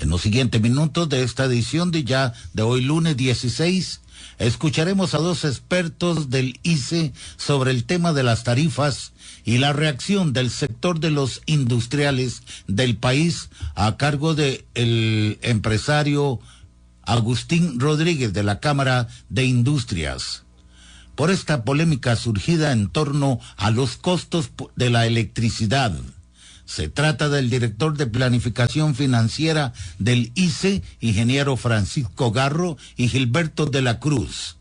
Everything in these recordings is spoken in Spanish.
En los siguientes minutos de esta edición de hoy lunes 16, escucharemos a dos expertos del ICE sobre el tema de las tarifas y la reacción del sector de los industriales del país a cargo del empresario Agustín Rodríguez de la Cámara de Industrias. Por esta polémica surgida en torno a los costos de la electricidad. Se trata del director de Planificación Financiera del ICE, ingeniero Francisco Garro y Gilberto de la Cruz.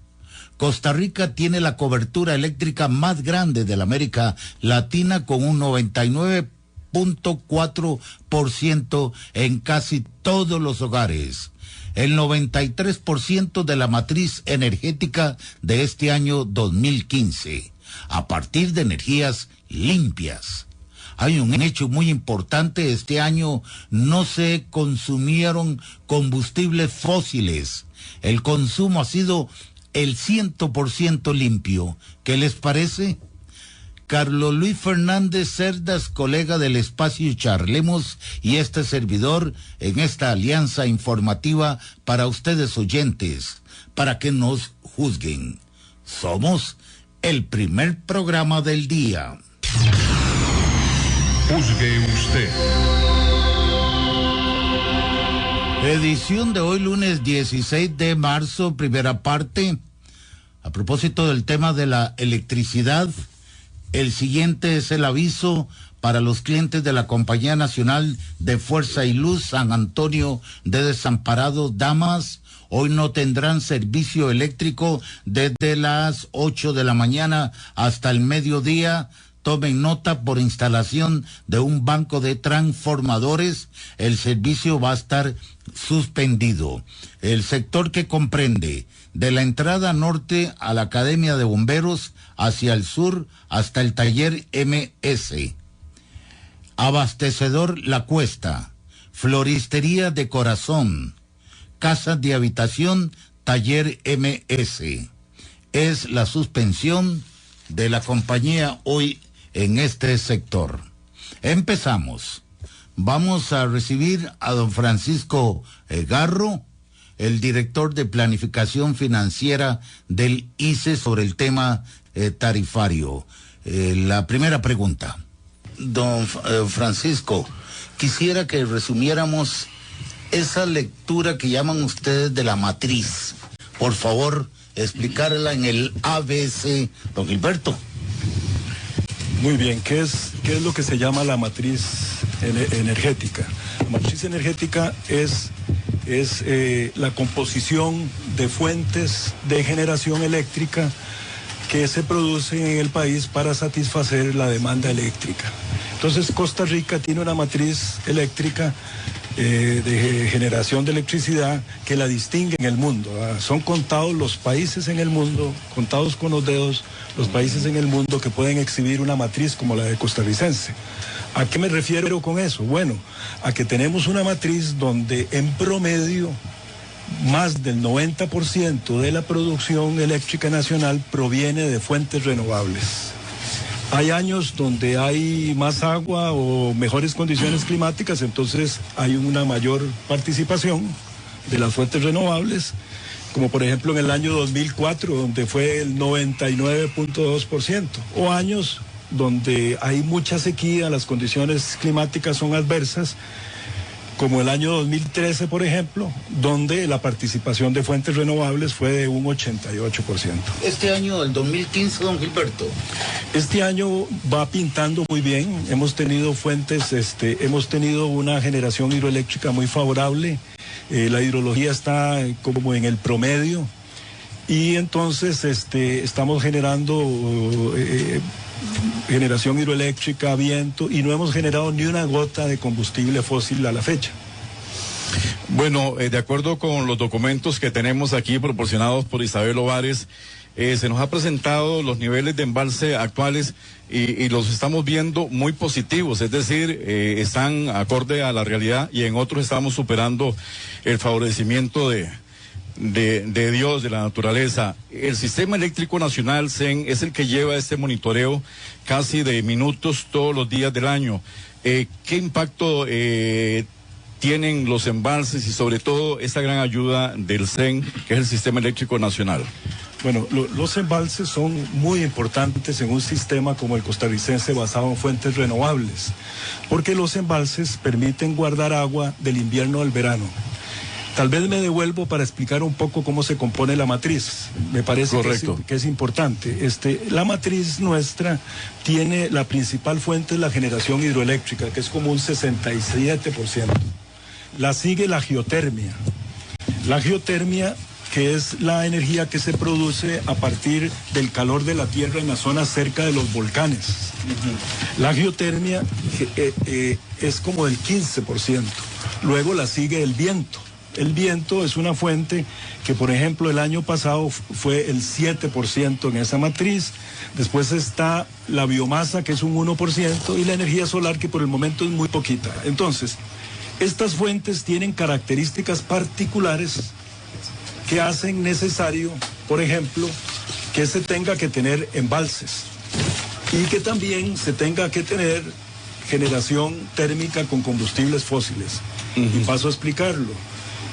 Costa Rica tiene la cobertura eléctrica más grande de la América Latina con un 99.4% en casi todos los hogares. El 93% de la matriz energética de este año 2015, a partir de energías limpias. Hay un hecho muy importante: este año no se consumieron combustibles fósiles. El consumo ha sido el 100% limpio. ¿Qué les parece? Carlos Luis Fernández Cerdas, colega del espacio Charlemos, y este servidor en esta alianza informativa para ustedes oyentes, para que nos juzguen. Somos el primer programa del día. Juzgue usted. Edición de hoy lunes 16 de marzo, primera parte. A propósito del tema de la electricidad, el siguiente es el aviso para los clientes de la Compañía Nacional de Fuerza y Luz San Antonio de Desamparados Damas. Hoy no tendrán servicio eléctrico desde las 8 de la mañana hasta el mediodía. Tomen nota: por instalación de un banco de transformadores, el servicio va a estar suspendido. El sector que comprende de la entrada norte a la Academia de Bomberos hacia el sur hasta el taller MS, abastecedor La Cuesta, floristería de Corazón, casas de habitación, taller MS. Es la suspensión de la compañía hoy en este sector. Empezamos. Vamos a recibir a don Francisco Garro, el director de Planificación Financiera del ICE, sobre el tema tarifario. La primera pregunta. Don Francisco, quisiera que resumiéramos esa lectura que llaman ustedes de la matriz. Por favor, explicarla en el ABC, don Gilberto. Muy bien, ¿qué es lo que se llama la matriz energética? La matriz energética es la composición de fuentes de generación eléctrica que se producen en el país para satisfacer la demanda eléctrica. Entonces, Costa Rica tiene una matriz eléctrica de generación de electricidad que la distingue en el mundo. Son contados los países en el mundo, contados con los dedos, los países en el mundo que pueden exhibir una matriz como la de costarricense. ¿A qué me refiero con eso? Bueno, a que tenemos una matriz donde en promedio más del 90% de la producción eléctrica nacional proviene de fuentes renovables. Hay años donde hay más agua o mejores condiciones climáticas, entonces hay una mayor participación de las fuentes renovables, como por ejemplo en el año 2004, donde fue el 99.2%, o años donde hay mucha sequía, las condiciones climáticas son adversas, como el año 2013, por ejemplo, donde la participación de fuentes renovables fue de un 88%. Este año, el 2015, don Gilberto. Este año va pintando muy bien. Hemos tenido hemos tenido una generación hidroeléctrica muy favorable. La hidrología está como en el promedio. Y entonces estamos generando generación hidroeléctrica, viento, y no hemos generado ni una gota de combustible fósil a la fecha. Bueno, de acuerdo con los documentos que tenemos aquí proporcionados por Isabel Ovares, se nos ha presentado los niveles de embalse actuales y los estamos viendo muy positivos, es decir, están acorde a la realidad, y en otros estamos superando el favorecimiento de Dios, de la naturaleza. El Sistema Eléctrico Nacional, SEN, es el que lleva este monitoreo casi de minutos todos los días del año. ¿Qué impacto tienen los embalses y sobre todo esta gran ayuda del CEN, que es el Sistema Eléctrico Nacional? Bueno, los embalses son muy importantes en un sistema como el costarricense basado en fuentes renovables, porque los embalses permiten guardar agua del invierno al verano. Tal vez me devuelvo para explicar un poco cómo se compone la matriz. Me parece que es importante. La matriz nuestra tiene la principal fuente es la generación hidroeléctrica, que es como un 67%. La sigue la geotermia. La geotermia, que es la energía que se produce a partir del calor de la tierra en las zonas cerca de los volcanes. La geotermia es como del 15%. Luego la sigue el viento. El viento es una fuente que, por ejemplo, el año pasado fue el 7% en esa matriz. Después está la biomasa, que es un 1%, y la energía solar, que por el momento es muy poquita. Entonces, estas fuentes tienen características particulares que hacen necesario, por ejemplo, que se tenga que tener embalses y que también se tenga que tener generación térmica con combustibles fósiles. Y paso a explicarlo.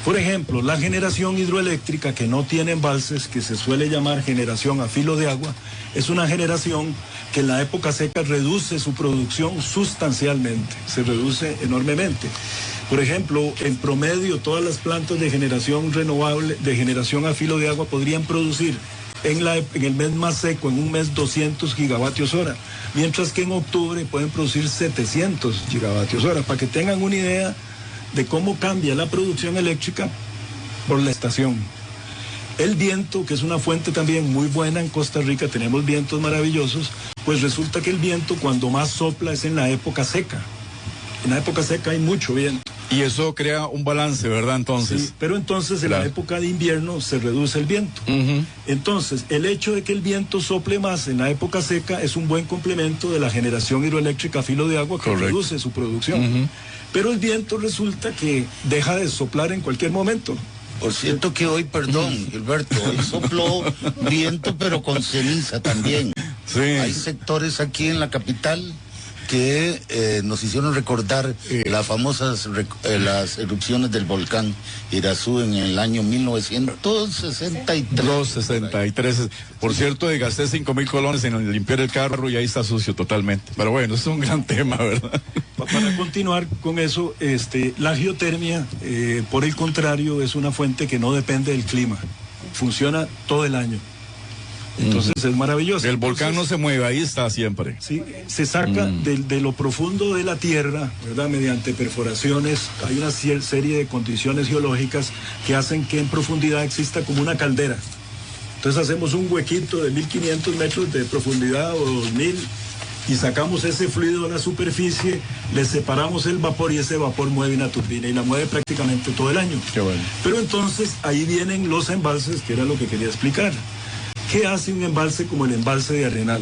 Por ejemplo, la generación hidroeléctrica que no tiene embalses, que se suele llamar generación a filo de agua, es una generación que en la época seca reduce su producción sustancialmente, se reduce enormemente. Por ejemplo, en promedio todas las plantas de generación renovable, de generación a filo de agua, podrían producir en el mes más seco, en un mes 200 gigavatios hora, mientras que en octubre pueden producir 700 gigavatios hora, para que tengan una idea de cómo cambia la producción eléctrica por la estación. El viento, que es una fuente también muy buena en Costa Rica, tenemos vientos maravillosos, pues resulta que el viento cuando más sopla es en la época seca. En la época seca hay mucho viento. Y eso crea un balance, ¿verdad? Entonces. Sí, pero entonces en la época de invierno se reduce el viento. Entonces, el hecho de que el viento sople más en la época seca es un buen complemento de la generación hidroeléctrica a filo de agua que reduce su producción. Pero el viento resulta que deja de soplar en cualquier momento. Por cierto que hoy, perdón, Gilberto, hoy sopló viento, pero con ceniza también. Sí. Hay sectores aquí en la capital que nos hicieron recordar las famosas las erupciones del volcán Irazú en el año 1963. 63. Por cierto, gasté 5,000 colones en limpiar el carro y ahí está sucio totalmente. Pero bueno, es un gran tema, ¿verdad? Para continuar con eso, la geotermia, por el contrario, es una fuente que no depende del clima. Funciona todo el año. Entonces es maravilloso. El volcán no se mueve, ahí está siempre. Sí, se saca de lo profundo de la tierra, ¿verdad? Mediante perforaciones. Hay una serie de condiciones geológicas que hacen que en profundidad exista como una caldera. Entonces hacemos un huequito de 1.500 metros de profundidad o 2.000 y sacamos ese fluido a la superficie, le separamos el vapor y ese vapor mueve una turbina y la mueve prácticamente todo el año. Qué bueno. Pero entonces ahí vienen los embalses, que era lo que quería explicar. ¿Qué hace un embalse como el embalse de Arenal?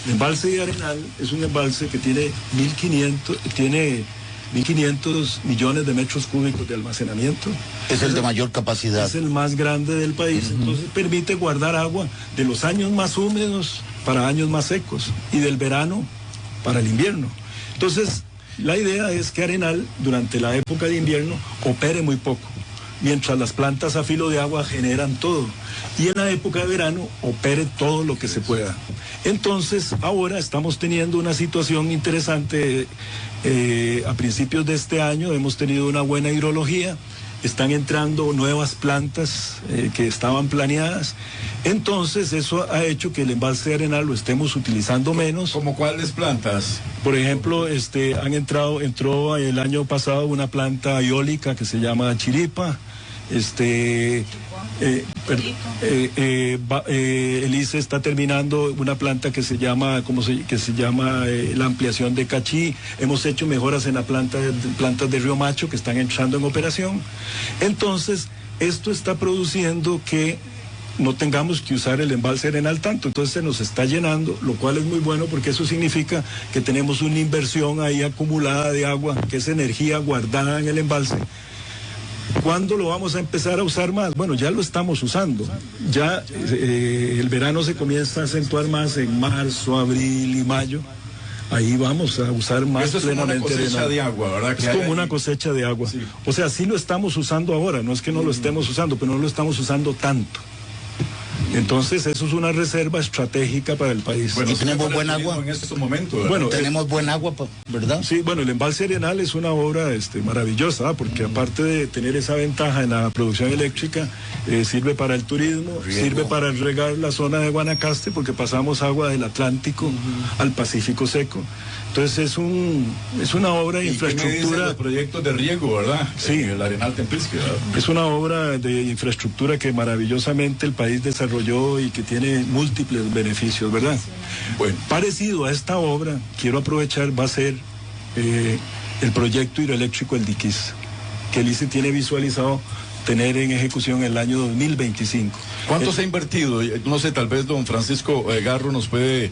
El embalse de Arenal es un embalse que tiene 1.500 millones de metros cúbicos de almacenamiento. Es el de mayor capacidad. Es el más grande del país, entonces permite guardar agua de los años más húmedos para años más secos y del verano para el invierno. Entonces, la idea es que Arenal, durante la época de invierno, opere muy poco, mientras las plantas a filo de agua generan todo. Y en la época de verano opere todo lo que se pueda. Entonces, ahora estamos teniendo una situación interesante. A principios de este año hemos tenido una buena hidrología. Están entrando nuevas plantas que estaban planeadas. Entonces, eso ha hecho que el embalse de Arenal lo estemos utilizando menos. ¿Como cuáles plantas? Por ejemplo, entró el año pasado una planta eólica que se llama Chiripa. El ICE está terminando una planta que se llama la ampliación de Cachí. Hemos hecho mejoras en plantas de Río Macho que están entrando en operación. Entonces, esto está produciendo que no tengamos que usar el embalse Arenal tanto, entonces se nos está llenando, lo cual es muy bueno porque eso significa que tenemos una inversión ahí acumulada de agua, que es energía guardada en el embalse. ¿Cuándo lo vamos a empezar a usar más? Bueno, ya lo estamos usando. Ya el verano se comienza a acentuar más en marzo, abril y mayo. ahí vamos a usar más eso es plenamente como una cosecha de agua, ¿verdad? Es como una cosecha de agua. Sí. O sea, sí lo estamos usando ahora, no es que no lo estemos usando, pero no lo estamos usando tanto. Entonces eso es una reserva estratégica para el país. Bueno, tenemos buen agua en estos momentos, ¿verdad? Bueno, tenemos buen agua, ¿verdad? Sí, bueno, el embalse Arenal es una obra maravillosa, porque aparte de tener esa ventaja en la producción eléctrica, sirve para el turismo, sirve para regar la zona de Guanacaste, porque pasamos agua del Atlántico al Pacífico seco. Entonces es una obra de infraestructura. Los proyectos de riego, ¿verdad? Sí. El Arenal Templisque, ¿verdad? Es una obra de infraestructura que maravillosamente el país desarrolló y que tiene múltiples beneficios, ¿verdad? Bueno, parecido a esta obra, quiero aprovechar, va a ser el proyecto hidroeléctrico El Diquís, que el ICE tiene visualizado tener en ejecución el año 2025. ¿Cuánto se ha invertido? No sé, tal vez don Francisco Garro nos puede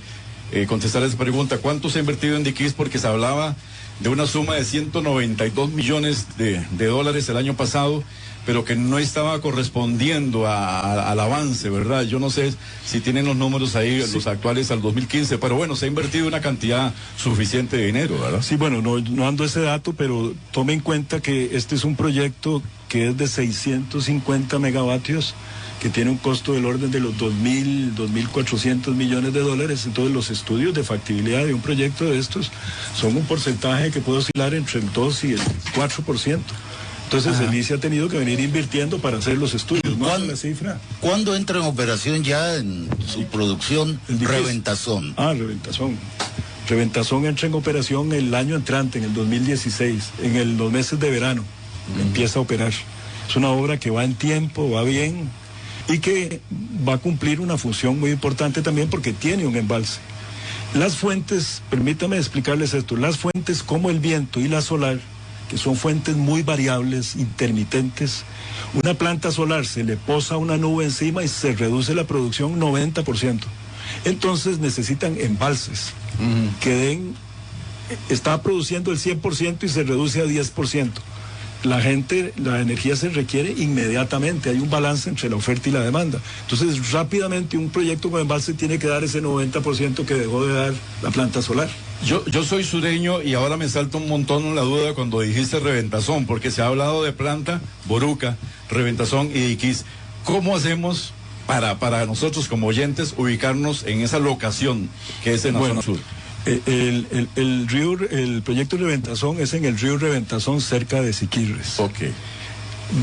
contestar esa pregunta. ¿Cuánto se ha invertido en Diquís? Porque se hablaba de una suma de 192 millones de dólares el año pasado, pero que no estaba correspondiendo al avance, ¿verdad? Yo no sé si tienen los números ahí, sí, los actuales al 2015, pero bueno, se ha invertido una cantidad suficiente de dinero, ¿verdad? Sí, bueno, no ando ese dato, pero tome en cuenta que este es un proyecto que es de 650 megavatios, que tiene un costo del orden de los 2.400 millones de dólares. Entonces los estudios de factibilidad de un proyecto de estos son un porcentaje que puede oscilar entre el 2 y el 4%. Entonces el ICE ha tenido que venir invirtiendo para hacer los estudios. ¿No? La cifra. ¿Cuándo entra en operación ya en su producción Reventazón? Reventazón. Reventazón entra en operación el año entrante, en el 2016, en los meses de verano. Empieza a operar. Es una obra que va en tiempo, va bien, y que va a cumplir una función muy importante también porque tiene un embalse. Las fuentes, permítame explicarles esto, las fuentes como el viento y la solar, que son fuentes muy variables, intermitentes, una planta solar se le posa una nube encima y se reduce la producción 90%. Entonces necesitan embalses que está produciendo el 100% y se reduce a 10%. La energía se requiere inmediatamente, hay un balance entre la oferta y la demanda. Entonces, rápidamente un proyecto con embalse tiene que dar ese 90% que dejó de dar la planta solar. Yo soy sureño y ahora me salta un montón la duda cuando dijiste Reventazón, porque se ha hablado de planta, Boruca, Reventazón y Diquís. ¿Cómo hacemos para nosotros como oyentes ubicarnos en esa locación que es en la zona sur? El proyecto Reventazón es en el río Reventazón, cerca de Siquirres. Ok.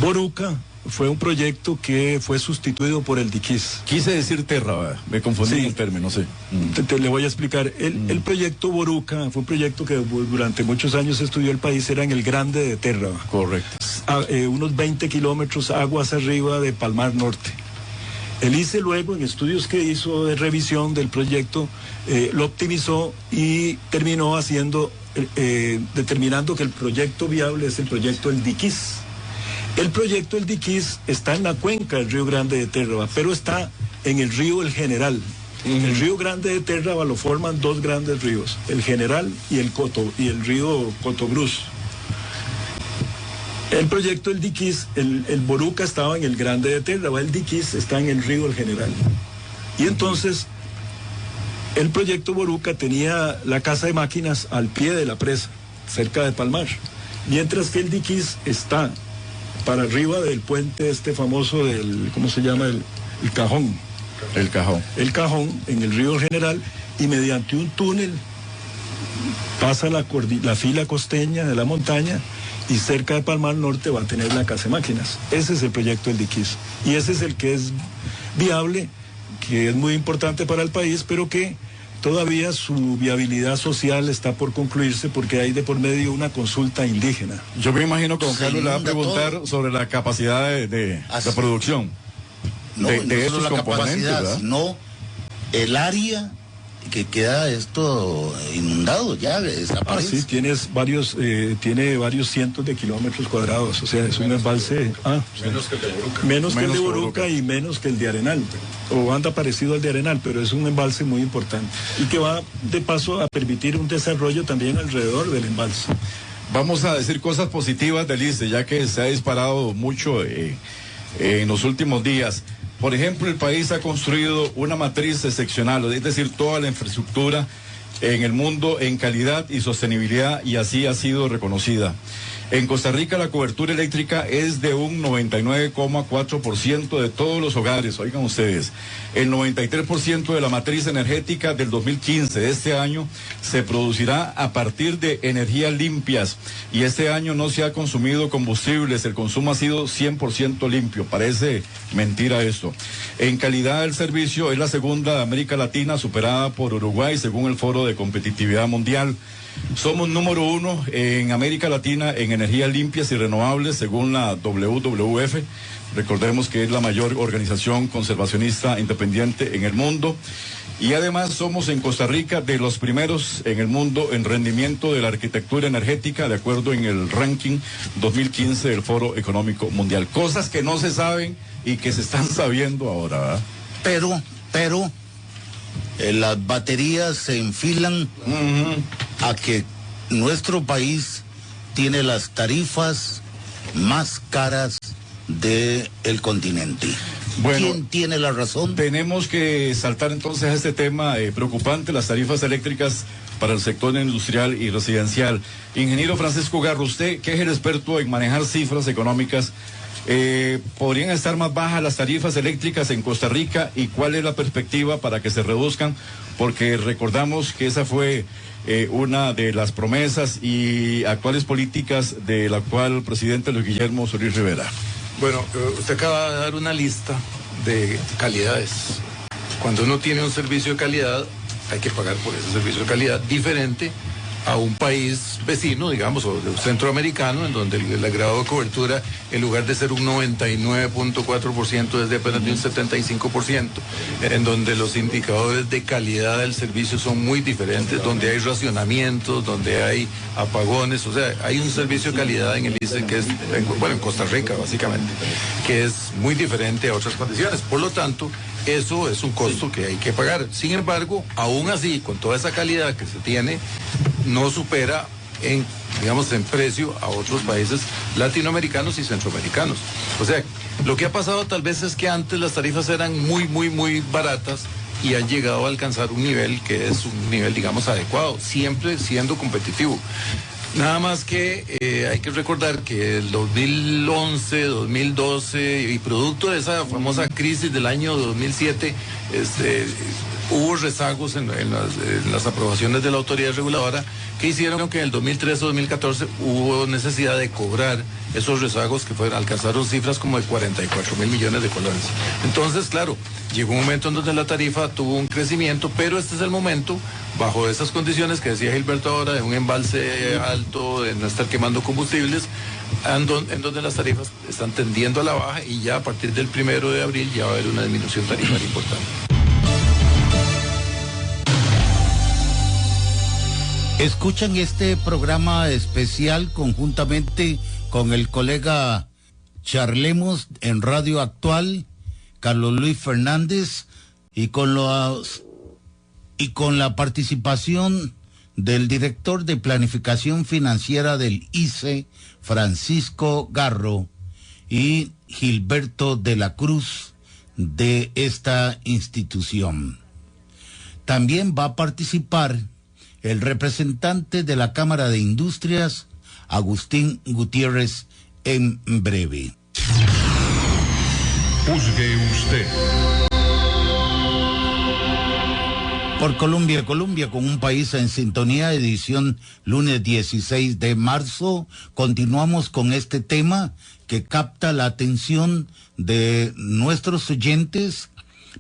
Boruca fue un proyecto que fue sustituido por el Diquís. Quise decir Terra, ¿verdad? Me confundí en el término, sí. Le voy a explicar. El proyecto Boruca fue un proyecto que durante muchos años estudió el país, era en el Grande de Terra. Correcto. Unos 20 kilómetros aguas arriba de Palmar Norte. El ICE luego, en estudios que hizo de revisión del proyecto, lo optimizó y terminó determinando que el proyecto viable es el proyecto El Diquís. El proyecto El Diquís está en la cuenca del río Grande de Terraba, pero está en el río El General. El río Grande de Terraba lo forman dos grandes ríos, el General y el río Cotobruz. El proyecto El Diquís, el Boruca estaba en el Grande de Terraba, el Diquís está en el río El General. Y entonces, el proyecto Boruca tenía la casa de máquinas al pie de la presa, cerca de Palmar, mientras que el Diquís está para arriba del puente famoso ¿cómo se llama? El Cajón. El Cajón. El Cajón, en el río General, y mediante un túnel pasa la fila costeña de la montaña, y cerca de Palmar Norte va a tener la casa de máquinas. Ese es el proyecto del Diquís. Y ese es el que es viable, que es muy importante para el país, pero que todavía su viabilidad social está por concluirse porque hay de por medio una consulta indígena. Yo me imagino que don Carlos le va a preguntar sobre la capacidad de producción. No solo la capacidad, sino el área que queda esto inundado, ya desaparece. Sí, tiene varios cientos de kilómetros cuadrados, o sea, es un embalse. Menos que el de Boruca. Menos que el de Boruca y menos que el de Arenal, o anda parecido al de Arenal, pero es un embalse muy importante y que va de paso a permitir un desarrollo también alrededor del embalse. Vamos a decir cosas positivas del ICE, ya que se ha disparado mucho en los últimos días. Por ejemplo, el país ha construido una matriz excepcional, es decir, toda la infraestructura en el mundo en calidad y sostenibilidad, y así ha sido reconocida. En Costa Rica la cobertura eléctrica es de un 99,4% de todos los hogares, oigan ustedes. El 93% de la matriz energética del 2015, de este año, se producirá a partir de energías limpias, y este año no se ha consumido combustibles, el consumo ha sido 100% limpio. Parece mentira esto. En calidad del servicio es la segunda de América Latina, superada por Uruguay según el Foro de Competitividad Mundial. Somos número 1 en América Latina en energías limpias y renovables según la WWF. Recordemos que es la mayor organización conservacionista independiente en el mundo. Y además somos en Costa Rica de los primeros en el mundo en rendimiento de la arquitectura energética, de acuerdo en el ranking 2015 del Foro Económico Mundial. Cosas que no se saben y que se están sabiendo ahora, ¿verdad? Pero las baterías se enfilan a que nuestro país tiene las tarifas más caras del continente. Bueno, ¿quién tiene la razón? Tenemos que saltar entonces a este tema preocupante, las tarifas eléctricas para el sector industrial y residencial. Ingeniero Francisco Garro, usted que es el experto en manejar cifras económicas, ¿podrían estar más bajas las tarifas eléctricas en Costa Rica, y cuál es la perspectiva para que se reduzcan? Porque recordamos que esa fue una de las promesas y actuales políticas del actual presidente Luis Guillermo Solís Rivera. Bueno, usted acaba de dar una lista de calidades. Cuando uno tiene un servicio de calidad, hay que pagar por ese servicio de calidad diferente a un país vecino, digamos, o centroamericano, en donde el grado de cobertura, en lugar de ser un 99.4%, es de apenas de un 75%, en donde los indicadores de calidad del servicio son muy diferentes, donde hay racionamientos, donde hay apagones, o sea, hay un servicio de calidad en el ICE que es, en Costa Rica, básicamente, que es muy diferente a otras condiciones. Por lo tanto, eso es un costo que hay que pagar. Sin embargo, aún así, con toda esa calidad que se tiene, no supera en precio a otros países latinoamericanos y centroamericanos. O sea, lo que ha pasado tal vez es que antes las tarifas eran muy baratas y han llegado a alcanzar un nivel que es un nivel, adecuado, siempre siendo competitivo. Nada más que hay que recordar que el 2011, 2012 y producto de esa famosa crisis del año 2007, hubo rezagos en las aprobaciones de la autoridad reguladora que hicieron que en el 2013 o 2014 hubo necesidad de cobrar esos rezagos que alcanzaron cifras como de 44.000 millones de colones. Entonces, claro, llegó un momento en donde la tarifa tuvo un crecimiento, pero este es el momento, bajo esas condiciones que decía Gilberto ahora, de un embalse alto, de no estar quemando combustibles, en donde las tarifas están tendiendo a la baja, y ya a partir del 1 de abril ya va a haber una disminución tarifaria importante. Escuchan este programa especial conjuntamente con el colega Charlemos en Radio Actual, Carlos Luis Fernández, y con la participación del director de Planificación Financiera del ICE, Francisco Garro, y Gilberto de la Cruz, de esta institución. También va a participar el representante de la Cámara de Industrias, Agustín Gutiérrez, en breve. Juzgue usted. Por Colombia, con un país en sintonía, edición lunes 16 de marzo. Continuamos con este tema que capta la atención de nuestros oyentes,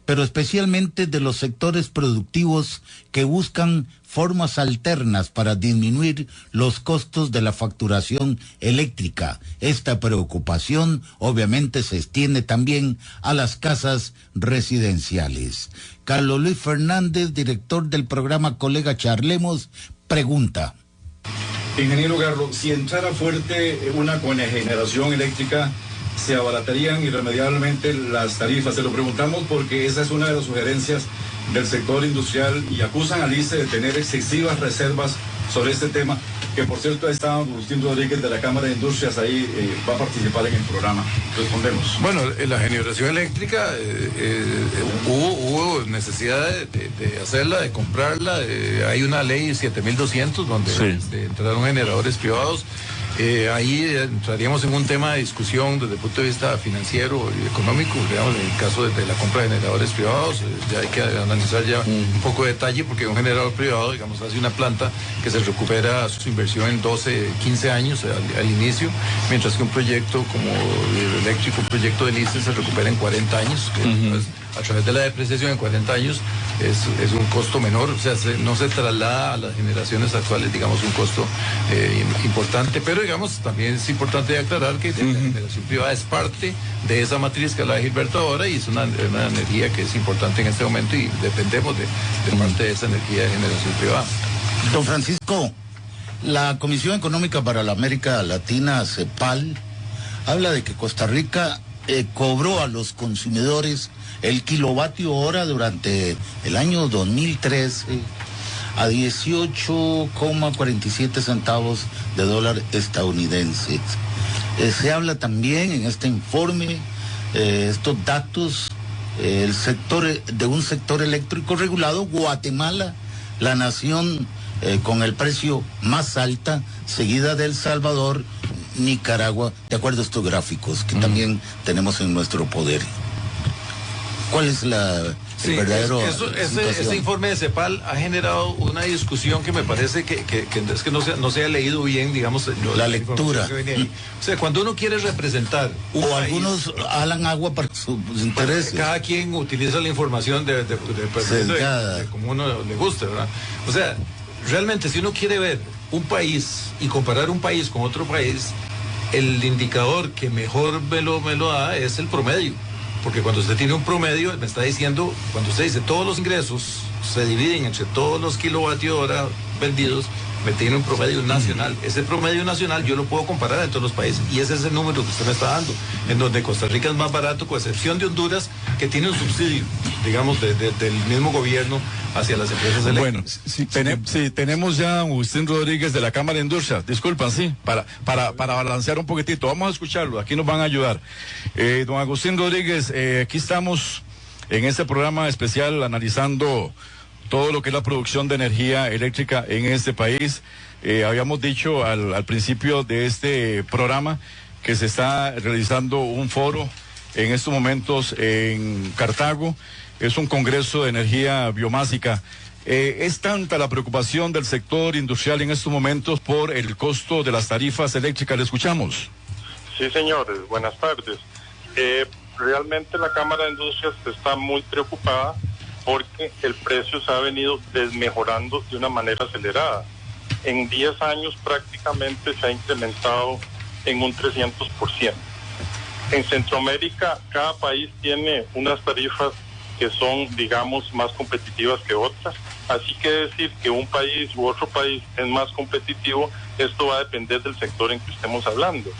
pero especialmente de los sectores productivos que buscan formas alternas para disminuir los costos de la facturación eléctrica. Esta preocupación obviamente se extiende también a las casas residenciales. Carlos Luis Fernández, director del programa Colega Charlemos, pregunta. Ingeniero Garro, si entrara fuerte una cogeneración eléctrica, ¿se abaratarían irremediablemente las tarifas? Se lo preguntamos porque esa es una de las sugerencias del sector industrial y acusan al ICE de tener excesivas reservas sobre este tema. que por cierto está Agustín Rodríguez de la Cámara de Industrias ahí, va a participar en el programa. Respondemos. Bueno, en la generación eléctrica hubo necesidad de hacerla, de comprarla. Hay una ley 7200 donde entraron generadores privados. Ahí entraríamos en un tema de discusión desde el punto de vista financiero y económico, digamos, en el caso de la compra de generadores privados. Ya hay que analizar ya un poco de detalle, porque un generador privado, digamos, hace una planta que se recupera su inversión en 12, 15 años al inicio, mientras que un proyecto como el eléctrico, un proyecto de ICE se recupera en 40 años, que pues, a través de la depreciación en 40 años es un costo menor, o sea, no se traslada a las generaciones actuales, digamos, un costo importante, pero digamos, también es importante aclarar que la generación privada es parte de esa matriz que habla de Gilberto ahora, y es una energía que es importante en este momento, y dependemos de parte de esa energía de generación privada. Don Francisco, la Comisión Económica para la América Latina, CEPAL, habla de que Costa Rica cobró a los consumidores el kilovatio hora durante el año 2013 a 18,47 centavos de dólar estadounidense. Se habla también en este informe, estos datos, el sector de un sector eléctrico regulado, Guatemala, la nación con el precio más alta, seguida de El Salvador, Nicaragua, de acuerdo a estos gráficos que también tenemos en nuestro poder. ¿Cuál es el verdadero ese informe de CEPAL ha generado una discusión que me parece que es que no se ha leído bien, digamos, la lectura. O sea, cuando uno quiere representar un país, algunos alan agua para sus intereses. Cada quien utiliza la información de como uno le guste, ¿verdad? O sea, realmente si uno quiere ver un país y comparar un país con otro país, el indicador que mejor me lo da es el promedio. Porque cuando usted tiene un promedio, me está diciendo, cuando usted dice todos los ingresos se dividen entre todos los kilovatios hora vendidos, me tiene un promedio nacional. Ese promedio nacional yo lo puedo comparar en todos los países, y ese es el número que usted me está dando, en donde Costa Rica es más barato, con excepción de Honduras, que tiene un subsidio, digamos, del mismo gobierno hacia las empresas eléctricas. Bueno, sí, tenemos ya a Agustín Rodríguez de la Cámara de Industria. Disculpan, sí, para balancear un poquitito. Vamos a escucharlo, aquí nos van a ayudar. Don Agustín Rodríguez, aquí estamos en este programa especial analizando todo lo que es la producción de energía eléctrica en este país. Habíamos dicho al principio de este programa que se está realizando un foro en estos momentos en Cartago. Es un congreso de energía biomásica. ¿Es tanta la preocupación del sector industrial en estos momentos por el costo de las tarifas eléctricas? ¿Le escuchamos? Sí, señores, buenas tardes. Realmente la Cámara de Industrias está muy preocupada porque el precio se ha venido desmejorando de una manera acelerada. En 10 años prácticamente se ha incrementado en un 300%. En Centroamérica cada país tiene unas tarifas que son, digamos, más competitivas que otras. Así que decir que un país u otro país es más competitivo, esto va a depender del sector en que estemos hablando.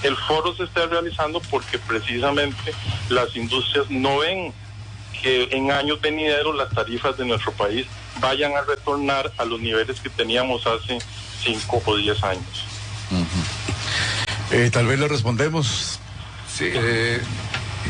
El foro se está realizando porque precisamente las industrias no ven que en años venideros las tarifas de nuestro país vayan a retornar a los niveles que teníamos hace 5 o 10 años. Tal vez le respondemos. Sí,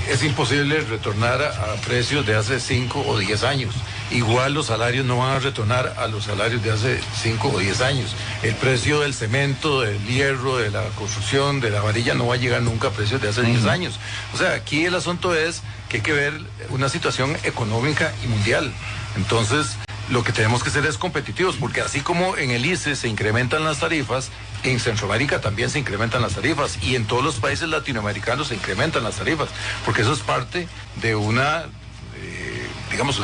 es imposible retornar a precios de hace 5 o 10 años. Igual los salarios no van a retornar a los salarios de hace 5 o 10 años. El precio del cemento, del hierro, de la construcción, de la varilla no va a llegar nunca a precios de hace 10 años. O sea, aquí el asunto es que hay que ver una situación económica y mundial. Entonces, lo que tenemos que hacer es competitivos, porque así como en el ICE se incrementan las tarifas, en Centroamérica también se incrementan las tarifas, y en todos los países latinoamericanos se incrementan las tarifas, porque eso es parte de una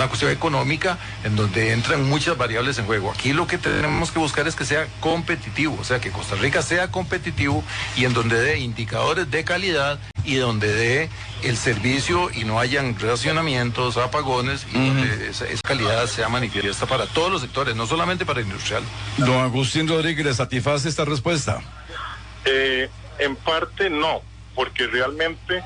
cuestión económica en donde entran muchas variables en juego. Aquí lo que tenemos que buscar es que sea competitivo, o sea, que Costa Rica sea competitivo, y en donde dé indicadores de calidad y donde dé el servicio y no hayan racionamientos, apagones, y donde esa calidad sea manifiesta para todos los sectores, no solamente para el industrial. Don Agustín Rodríguez, ¿le satisface esta respuesta? En parte no, porque realmente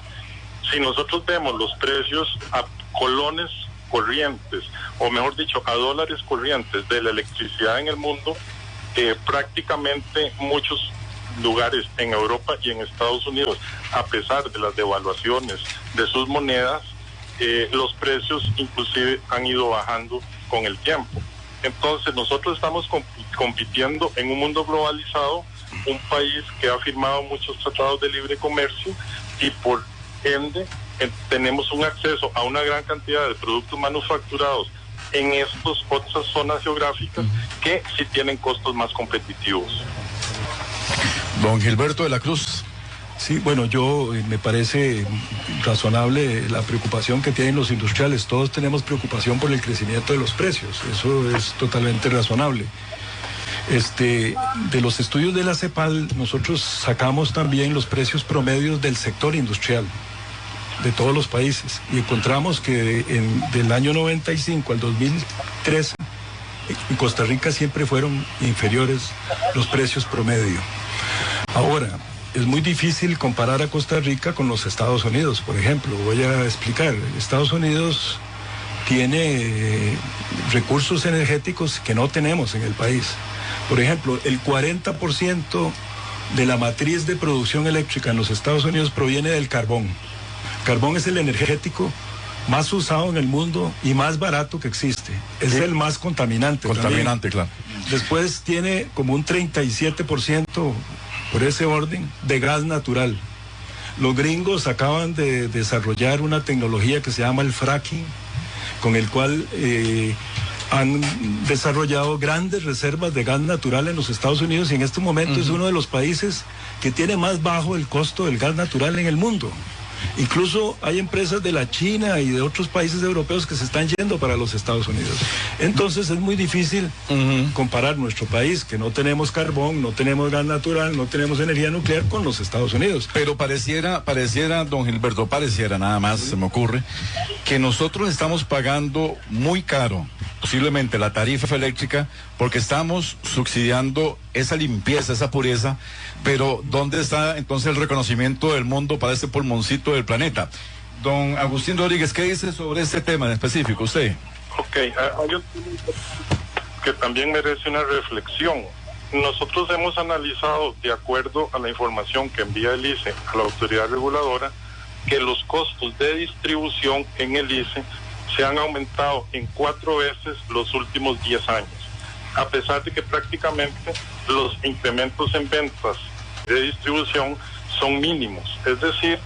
si nosotros vemos los precios a colones corrientes, o mejor dicho, a dólares corrientes de la electricidad en el mundo, prácticamente muchos lugares en Europa y en Estados Unidos, a pesar de las devaluaciones de sus monedas, los precios inclusive han ido bajando con el tiempo. Entonces nosotros estamos compitiendo en un mundo globalizado, un país que ha firmado muchos tratados de libre comercio y por ende tenemos un acceso a una gran cantidad de productos manufacturados en estas otras zonas geográficas que sí tienen costos más competitivos. Don Gilberto de la Cruz. Sí, bueno, me parece razonable la preocupación que tienen los industriales. Todos tenemos preocupación por el crecimiento de los precios. Eso es totalmente razonable. De los estudios de la CEPAL, nosotros sacamos también los precios promedios del sector industrial de todos los países y encontramos que del año 95 al 2013 en Costa Rica siempre fueron inferiores los precios promedio. Ahora, es muy difícil comparar a Costa Rica con los Estados Unidos, por ejemplo. Voy a explicar. Estados Unidos tiene recursos energéticos que no tenemos en el país. Por ejemplo, el 40% de la matriz de producción eléctrica en los Estados Unidos proviene del carbón. Carbón es el energético más usado en el mundo y más barato que existe. Es el más contaminante. Contaminante, claro. Después tiene como un 37%, por ese orden, de gas natural. Los gringos acaban de desarrollar una tecnología que se llama el fracking, con el cual han desarrollado grandes reservas de gas natural en los Estados Unidos y en este momento es uno de los países que tiene más bajo el costo del gas natural en el mundo. Incluso hay empresas de la China y de otros países europeos que se están yendo para los Estados Unidos. Entonces es muy difícil comparar nuestro país, que no tenemos carbón, no tenemos gas natural, no tenemos energía nuclear, con los Estados Unidos. Pero pareciera, don Gilberto, nada más, se me ocurre, que nosotros estamos pagando muy caro, posiblemente la tarifa eléctrica, porque estamos subsidiando esa limpieza, esa pureza, pero ¿dónde está entonces el reconocimiento del mundo para este pulmoncito del planeta? Don Agustín Rodríguez, ¿qué dice sobre este tema en específico usted? Ok, hay otro que también merece una reflexión. Nosotros hemos analizado, de acuerdo a la información que envía el ICE a la autoridad reguladora, que los costos de distribución en el ICE se han aumentado en 4 veces los últimos 10 años, a pesar de que prácticamente los incrementos en ventas de distribución son mínimos. Es decir,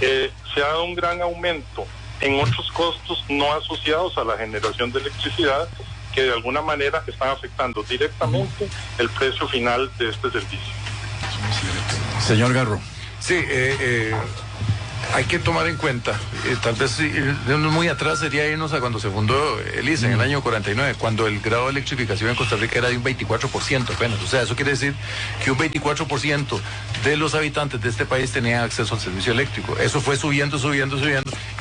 se ha dado un gran aumento en otros costos no asociados a la generación de electricidad que de alguna manera están afectando directamente el precio final de este servicio. Señor Garro. Sí, hay que tomar en cuenta, tal vez irnos muy atrás sería irnos a cuando se fundó el ICE en el año 49, cuando el grado de electrificación en Costa Rica era de un 24% apenas. O sea, eso quiere decir que un 24% de los habitantes de este país tenían acceso al servicio eléctrico. Eso fue subiendo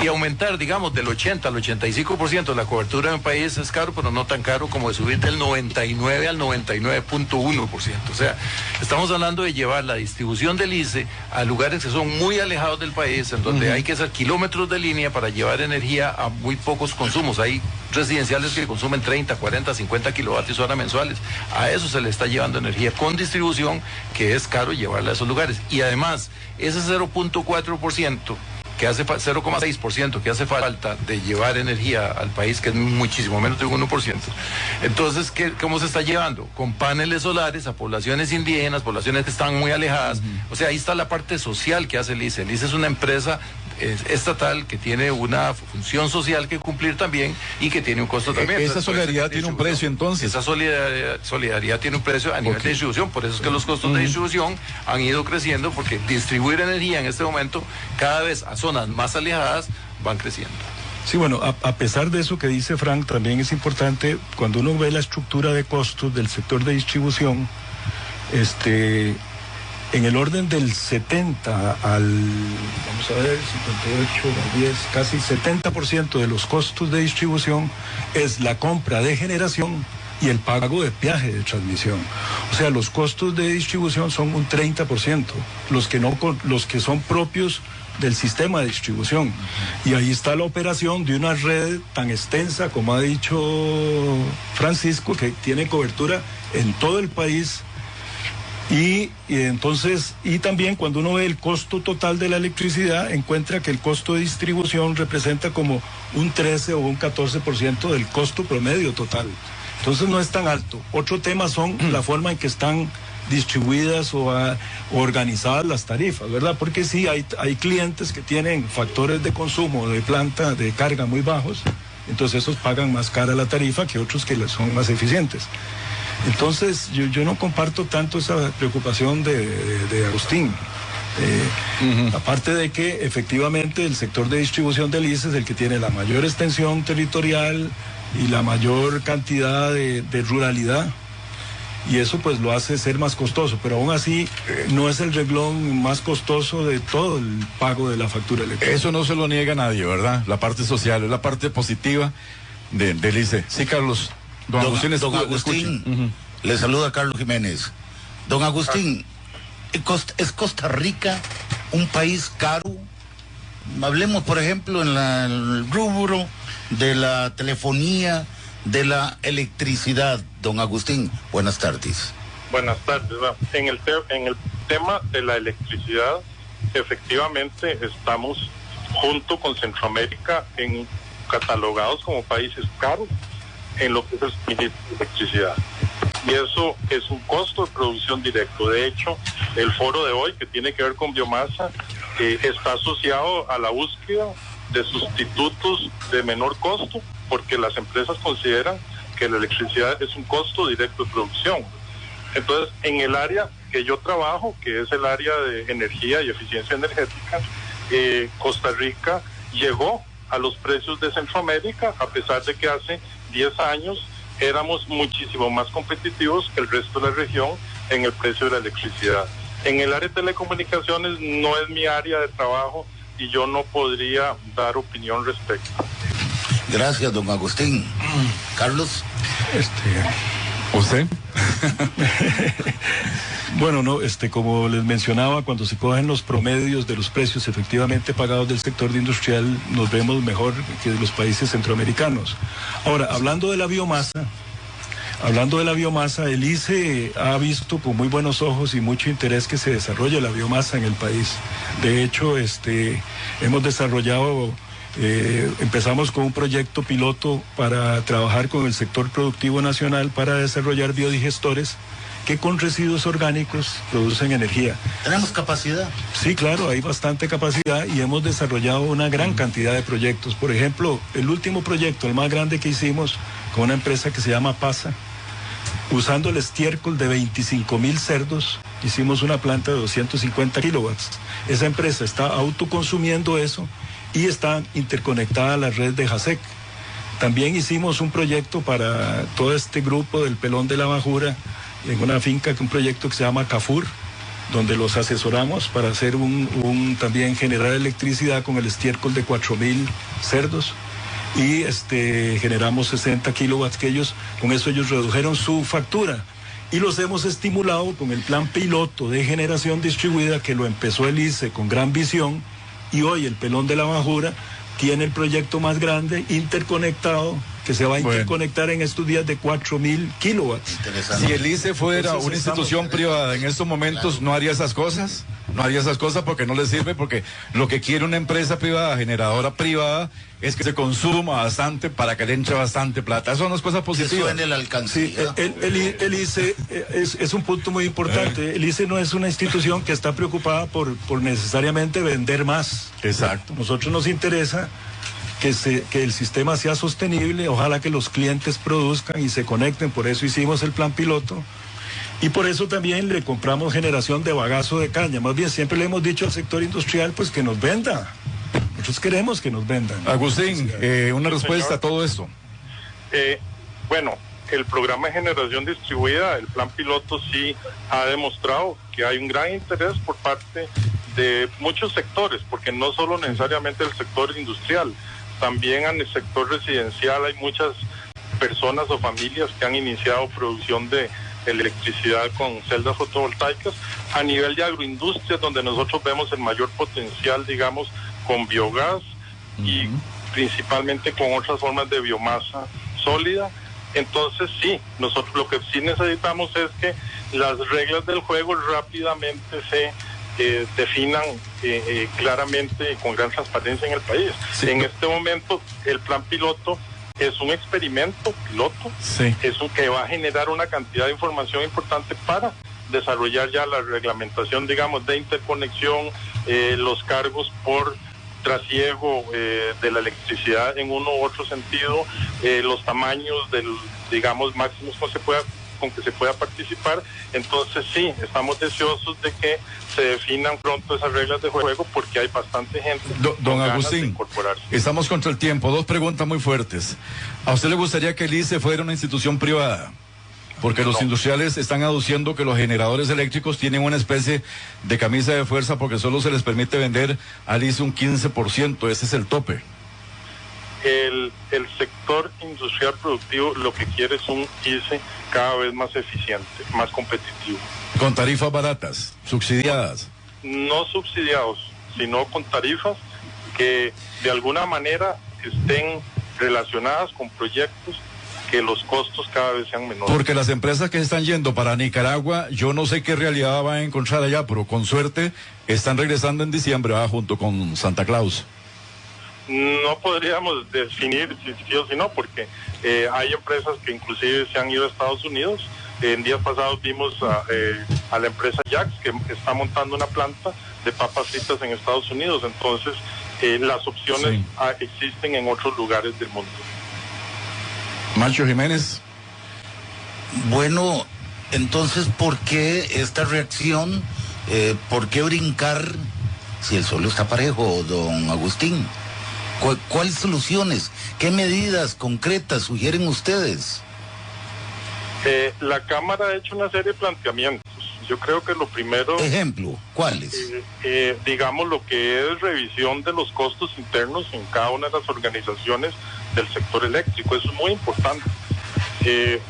y aumentar, digamos, del 80 al 85% la cobertura en el país es caro, pero no tan caro como de subir del 99 al 99.1%. O sea, estamos hablando de llevar la distribución del ICE a lugares que son muy alejados del país, en donde hay que hacer kilómetros de línea para llevar energía a muy pocos consumos. Hay residenciales que consumen 30, 40, 50 kilovatios hora mensuales. A eso se le está llevando energía con distribución, que es caro llevarla a esos lugares. Y además, ese 0.4%, que hace 0,6% que hace falta de llevar energía al país, que es muchísimo menos de un 1%. Entonces, ¿cómo se está llevando? Con paneles solares a poblaciones indígenas, poblaciones que están muy alejadas. O sea, ahí está la parte social que hace el ICE. El ICE es una empresa estatal que tiene una función social que cumplir también y que tiene un costo también. Esa solidaridad tiene un precio, entonces. Esa solidaridad tiene un precio a nivel de distribución. Por eso es que los costos de distribución han ido creciendo, porque distribuir energía en este momento cada vez a zonas más alejadas van creciendo. Sí, bueno, a pesar de eso que dice Frank, también es importante, cuando uno ve la estructura de costos del sector de distribución, en el orden del 70 al, vamos a ver, 58, 10, casi 70% de los costos de distribución es la compra de generación y el pago de peaje de transmisión. O sea, los costos de distribución son un 30%, los que son propios del sistema de distribución. Y ahí está la operación de una red tan extensa, como ha dicho Francisco, que tiene cobertura en todo el país. Y entonces, y también cuando uno ve el costo total de la electricidad, encuentra que el costo de distribución representa como un 13 o un 14% del costo promedio total. Entonces no es tan alto. Otro tema son la forma en que están distribuidas o organizadas las tarifas, ¿verdad? Porque sí, hay clientes que tienen factores de consumo de planta, de carga muy bajos, entonces esos pagan más cara la tarifa que otros que son más eficientes. Entonces yo no comparto tanto esa preocupación de Agustín. Aparte de que efectivamente el sector de distribución del ICE es el que tiene la mayor extensión territorial y la mayor cantidad de ruralidad, y eso pues lo hace ser más costoso, pero aún así no es el renglón más costoso de todo el pago de la factura eléctrica. Eso no se lo niega a nadie, ¿verdad? La parte social, es la parte positiva del ICE. Sí, Carlos. Don Agustín, le saluda Carlos Jiménez. Don Agustín, ¿es Costa Rica un país caro? Hablemos, por ejemplo, en el rubro de la telefonía, de la electricidad. Don Agustín, buenas tardes. Buenas tardes. En el tema de la electricidad, efectivamente estamos junto con Centroamérica catalogados como países caros en lo que es el suministro de electricidad. Y eso es un costo de producción directo. De hecho, el foro de hoy, que tiene que ver con biomasa, está asociado a la búsqueda de sustitutos de menor costo, porque las empresas consideran que la electricidad es un costo directo de producción. Entonces, en el área que yo trabajo, que es el área de energía y eficiencia energética, Costa Rica llegó a los precios de Centroamérica, a pesar de que hace 10 años éramos muchísimo más competitivos que el resto de la región en el precio de la electricidad. En el área de telecomunicaciones no es mi área de trabajo y yo no podría dar opinión respecto. Gracias, don Agustín. Carlos. ¿Usted? Bueno, no, como les mencionaba, cuando se cogen los promedios de los precios efectivamente pagados del sector de industrial, nos vemos mejor que de los países centroamericanos. Ahora, hablando de la biomasa, el ICE ha visto con muy buenos ojos y mucho interés que se desarrolle la biomasa en el país. De hecho, hemos desarrollado, empezamos con un proyecto piloto para trabajar con el sector productivo nacional para desarrollar biodigestores que con residuos orgánicos producen energía. ¿Tenemos capacidad? Sí, claro, hay bastante capacidad y hemos desarrollado una gran cantidad de proyectos. Por ejemplo, el último proyecto, el más grande que hicimos con una empresa que se llama PASA, usando el estiércol de 25,000 cerdos, hicimos una planta de 250 kilowatts. Esa empresa está autoconsumiendo eso y está interconectada a la red de JASEC. También hicimos un proyecto para todo este grupo del Pelón de la Bajura, en una finca, un proyecto que se llama CAFUR, donde los asesoramos para hacer también generar electricidad con el estiércol de 4,000 cerdos. Y generamos 60 kilowatts con eso ellos redujeron su factura. Y los hemos estimulado con el plan piloto de generación distribuida que lo empezó el ICE con gran visión, y hoy el Pelón de la Bajura tiene el proyecto más grande interconectado que se va a interconectar en estos días de 4,000 kilowatts. Si el ICE fuera una institución privada en estos momentos, ¿no haría esas cosas? No haría esas cosas porque no le sirve, porque lo que quiere una empresa privada, generadora privada, es que se consuma bastante para que le entre bastante plata. Eso no es cosa positiva. En el alcance. Sí, el ICE es un punto muy importante. El ICE no es una institución que está preocupada por necesariamente vender más. Exacto. Nosotros nos interesa que el sistema sea sostenible, ojalá que los clientes produzcan y se conecten, por eso hicimos el plan piloto. Y por eso también le compramos generación de bagazo de caña. Más bien siempre le hemos dicho al sector industrial pues que nos venda. Nosotros queremos que nos vendan. Agustín, una respuesta a todo esto. Bueno, el programa de generación distribuida, el plan piloto sí ha demostrado que hay un gran interés por parte de muchos sectores, porque no solo necesariamente el sector industrial, también en el sector residencial hay muchas personas o familias que han iniciado producción de electricidad con celdas fotovoltaicas. A nivel de agroindustria, donde nosotros vemos el mayor potencial, digamos, con biogás y principalmente con otras formas de biomasa sólida. Entonces sí, nosotros lo que sí necesitamos es que las reglas del juego rápidamente se definan claramente y con gran transparencia en el país. Sí. En este momento el plan piloto es un experimento piloto, sí, es un que va a generar una cantidad de información importante para desarrollar ya la reglamentación, digamos, de interconexión, los cargos por trasiego de la electricidad en uno u otro sentido, los tamaños digamos, máximos con que se pueda participar. Entonces sí, estamos deseosos de que se definan pronto esas reglas de juego porque hay bastante gente don Agustín, estamos contra el tiempo. Dos preguntas muy fuertes. ¿A usted le gustaría que el ICE fuera una institución privada? Porque los industriales están aduciendo que los generadores eléctricos tienen una especie de camisa de fuerza porque solo se les permite vender al ICE un 15%, ese es el tope. El sector industrial productivo lo que quiere es un ICE cada vez más eficiente, más competitivo. ¿Con tarifas baratas, subsidiadas? No subsidiados, sino con tarifas que de alguna manera estén relacionadas con proyectos que los costos cada vez sean menores. Porque las empresas que están yendo para Nicaragua, yo no sé qué realidad van a encontrar allá, pero con suerte están regresando en diciembre, junto con Santa Claus. No podríamos definir si sí o si no, porque hay empresas que inclusive se han ido a Estados Unidos. En días pasados vimos a la empresa Jax, que está montando una planta de papas fritas en Estados Unidos. Entonces, las opciones existen en otros lugares del mundo. Macho Jiménez. Bueno, entonces, ¿por qué esta reacción? ¿Por qué brincar si el suelo está parejo, don Agustín? ¿Cuáles soluciones? ¿Qué medidas concretas sugieren ustedes? La Cámara ha hecho una serie de planteamientos. Yo creo que lo primero... Ejemplo, ¿cuáles? Digamos, lo que es revisión de los costos internos en cada una de las organizaciones del sector eléctrico. Eso es muy importante.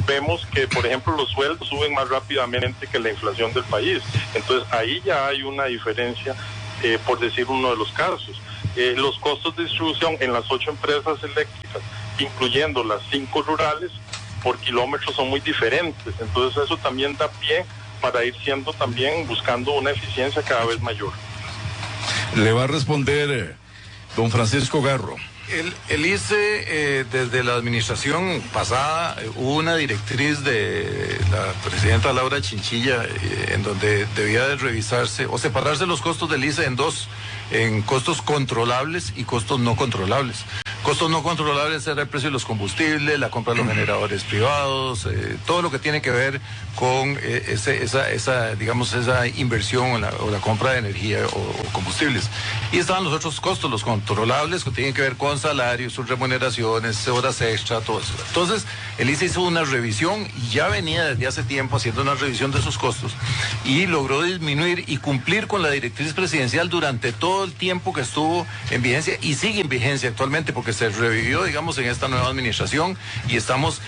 Vemos que, por ejemplo, los sueldos suben más rápidamente que la inflación del país. Entonces, ahí ya hay una diferencia, por decir uno de los casos. Los costos de distribución en las 8 empresas eléctricas, incluyendo las 5 rurales, por kilómetros son muy diferentes. Entonces eso también da pie para ir siendo también buscando una eficiencia cada vez mayor. Le va a responder don Francisco Garro. El ICE, desde la administración pasada, hubo una directriz de la presidenta Laura Chinchilla en donde debía de revisarse o separarse los costos del ICE en dos, en costos controlables y costos no controlables. Costos no controlables era el precio de los combustibles, la compra de los generadores privados, todo lo que tiene que ver con esa inversión o la compra de energía o combustibles. Y estaban los otros costos, los controlables, que tienen que ver con salarios, sus remuneraciones, horas extra, todo eso. Entonces, el ICE hizo una revisión y ya venía desde hace tiempo haciendo una revisión de esos costos y logró disminuir y cumplir con la directriz presidencial durante todo el tiempo que estuvo en vigencia y sigue en vigencia actualmente porque se revivió, digamos, en esta nueva administración y estamos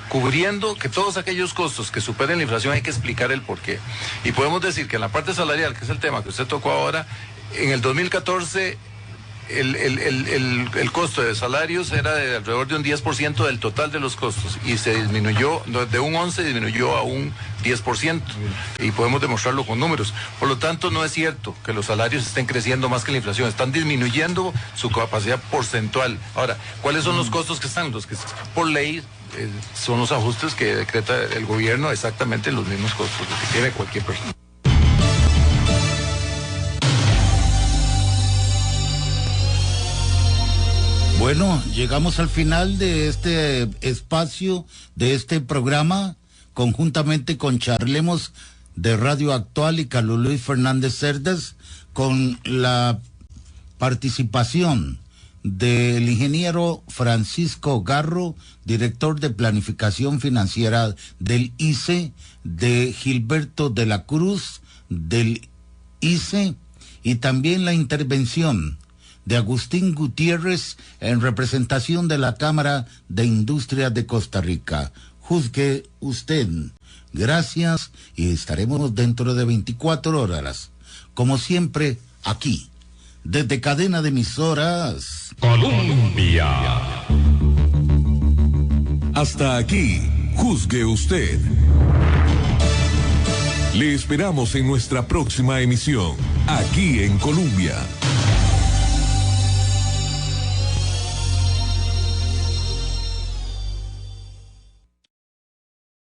cubriendo que todos aquellos costos que superen la inflación hay que explicar el porqué. Y podemos decir que en la parte salarial, que es el tema que usted tocó ahora, en el 2014 el costo de salarios era de alrededor de un 10% del total de los costos y se disminuyó, de un 11% disminuyó a un 10% y podemos demostrarlo con números. Por lo tanto, no es cierto que los salarios estén creciendo más que la inflación, están disminuyendo su capacidad porcentual. Ahora, ¿cuáles son los costos que están? Los que por ley son los ajustes que decreta el gobierno, exactamente los mismos costos que tiene cualquier persona. Bueno, llegamos al final de este espacio, de este programa, conjuntamente con Charlemos de Radio Actual y Carlos Luis Fernández Cerdas, con la participación del ingeniero Francisco Garro, director de Planificación Financiera del ICE, de Gilberto de la Cruz, del ICE, y también la intervención de Agustín Gutiérrez en representación de la Cámara de Industria de Costa Rica. juzgue usted. Gracias y estaremos dentro de 24 horas, como siempre, aquí, desde Cadena de Emisoras Colombia. Hasta aquí, juzgue usted. Le esperamos en nuestra próxima emisión, aquí en Colombia.